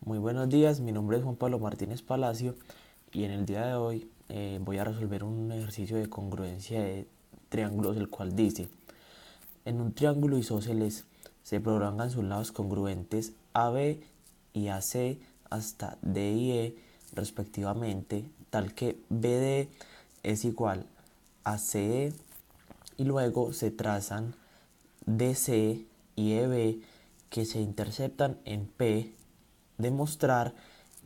Muy buenos días, mi nombre es Juan Pablo Martínez Palacio y en el día de hoy voy a resolver un ejercicio de congruencia de triángulos, el cual dice: en un triángulo isósceles se prolongan sus lados congruentes AB y AC hasta D y E respectivamente, tal que BD es igual a CE, y luego se trazan DC y EB que se interceptan en P. Demostrar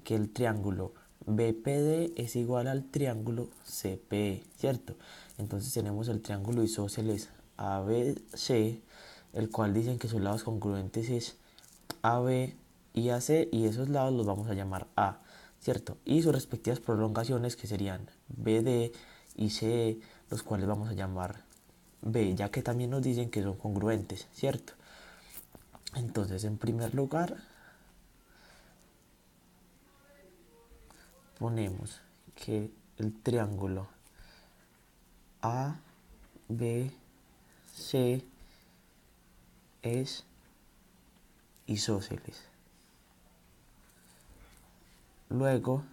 que el triángulo BPD es igual al triángulo CPE, ¿cierto? Entonces tenemos el triángulo isósceles ABC, el cual dicen que sus lados congruentes es AB y AC, y esos lados los vamos a llamar A, ¿cierto? Y sus respectivas prolongaciones, que serían BD y CE, los cuales vamos a llamar B, ya que también nos dicen que son congruentes, ¿cierto? Entonces, en primer lugar, ponemos que el triángulo ABC es isósceles. Luego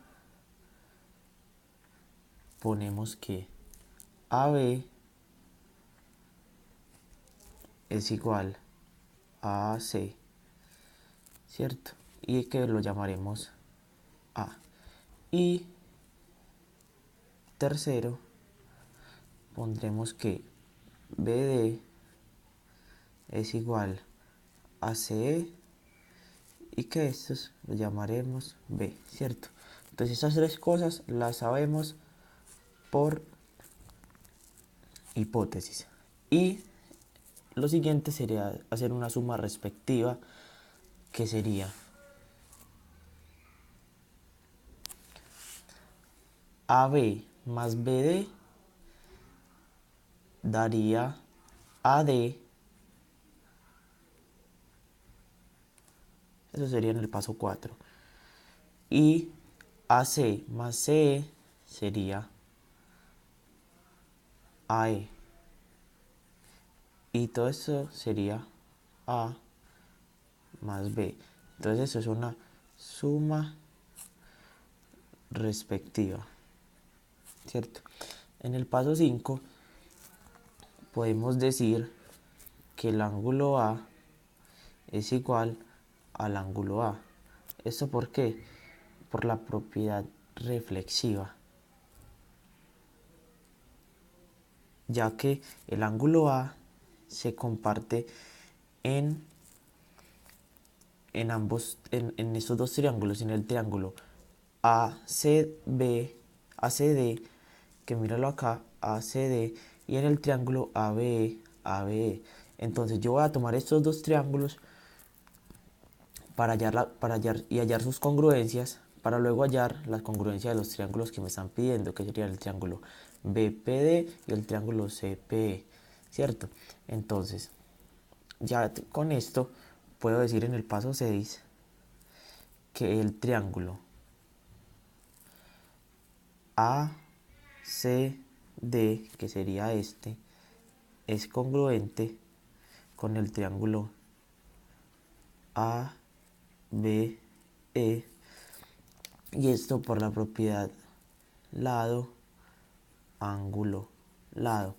ponemos que AB es igual a AC, ¿cierto? Y que lo llamaremos A. Y tercero, pondremos que BD es igual a CE y que estos lo llamaremos B, ¿cierto? Entonces estas tres cosas las sabemos por hipótesis. Y lo siguiente sería hacer una suma respectiva, que sería AB más BD daría AD. Eso sería en el paso 4. Y AC más CE sería AE. Y todo esto sería A más B. Entonces esto es una suma respectiva, ¿cierto? En el paso 5 podemos decir que el ángulo A es igual al ángulo A. ¿Esto por qué? Por la propiedad reflexiva, ya que el ángulo A se comparte en, en estos dos triángulos, en el triángulo ACB, ACD, que míralo acá, ACD, y en el triángulo ABE, ABE. Entonces yo voy a tomar estos dos triángulos para hallar y hallar sus congruencias, para luego hallar la congruencia de los triángulos que me están pidiendo, que serían el triángulo BPD y el triángulo CPE, ¿cierto? Entonces, ya con esto puedo decir en el paso 6 que el triángulo ACD, que sería este, es congruente con el triángulo ABE, y esto por la propiedad lado, ángulo, lado.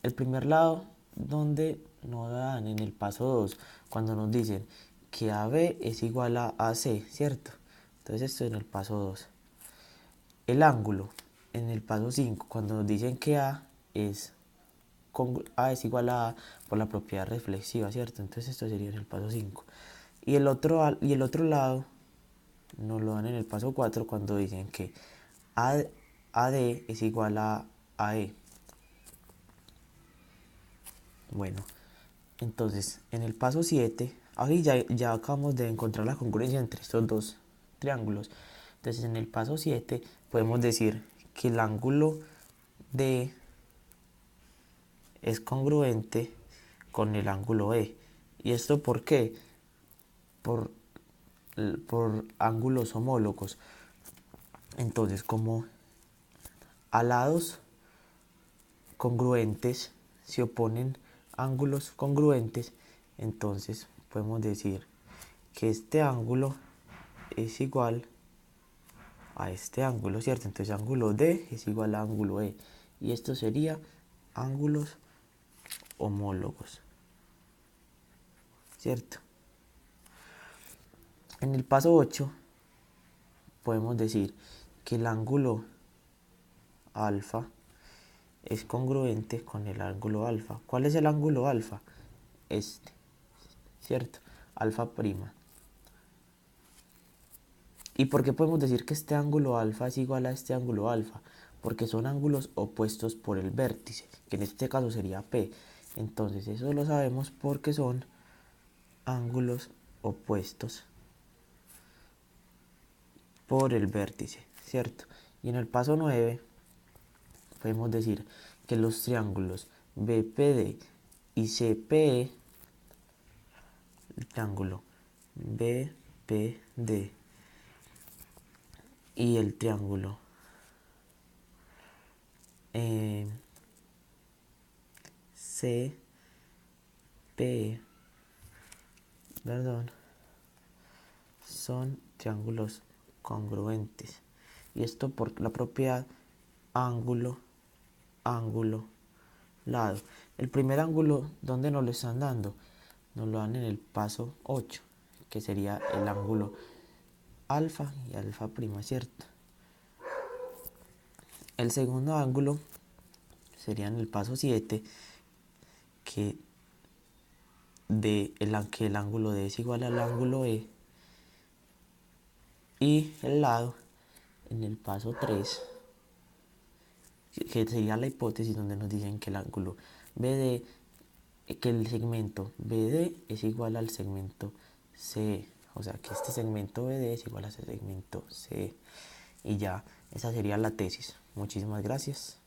El primer lado, donde nos dan en el paso 2, cuando nos dicen que AB es igual a AC, ¿cierto? Entonces esto es en el paso 2. El ángulo, en el paso 5, cuando nos dicen que A es igual a por la propiedad reflexiva, ¿cierto? Entonces esto sería en el paso 5. Y el otro lado nos lo dan en el paso 4, cuando dicen que AD es igual a AE. Bueno, entonces en el paso 7, ahí ya acabamos de encontrar la congruencia entre estos dos triángulos. Entonces en el paso 7 podemos decir que el ángulo D es congruente con el ángulo E. ¿Y esto por qué? Por, por ángulos homólogos. Entonces, como a lados congruentes se oponen ángulos congruentes, entonces podemos decir que este ángulo es igual a este ángulo, ¿cierto? Entonces ángulo D es igual a ángulo E. Y esto sería ángulos homólogos, ¿cierto? En el paso 8 podemos decir que el ángulo alfa es congruente con el ángulo alfa. ¿Cuál es el ángulo alfa? Este, ¿cierto? Alfa prima. ¿Y por qué podemos decir que este ángulo alfa es igual a este ángulo alfa? Porque son ángulos opuestos por el vértice, que en este caso sería P. Entonces eso lo sabemos porque son ángulos opuestos por el vértice, ¿cierto? Y en el paso 9 podemos decir que los triángulos BPD y CPE, el triángulo BPD y el triángulo CPE, perdón, son triángulos congruentes. Y esto por la propiedad ángulo, ángulo, lado. El primer ángulo, ¿dónde nos lo están dando? Nos lo dan en el paso 8, que sería el ángulo alfa y alfa prima, ¿cierto? El segundo ángulo sería en el paso 7, que el ángulo D es igual al ángulo E. Y el lado en el paso 3, que sería la hipótesis donde nos dicen que el ángulo BD, que el segmento BD es igual al segmento CE. O sea que este segmento BD es igual a ese segmento CE. Y ya, esa sería la tesis. Muchísimas gracias.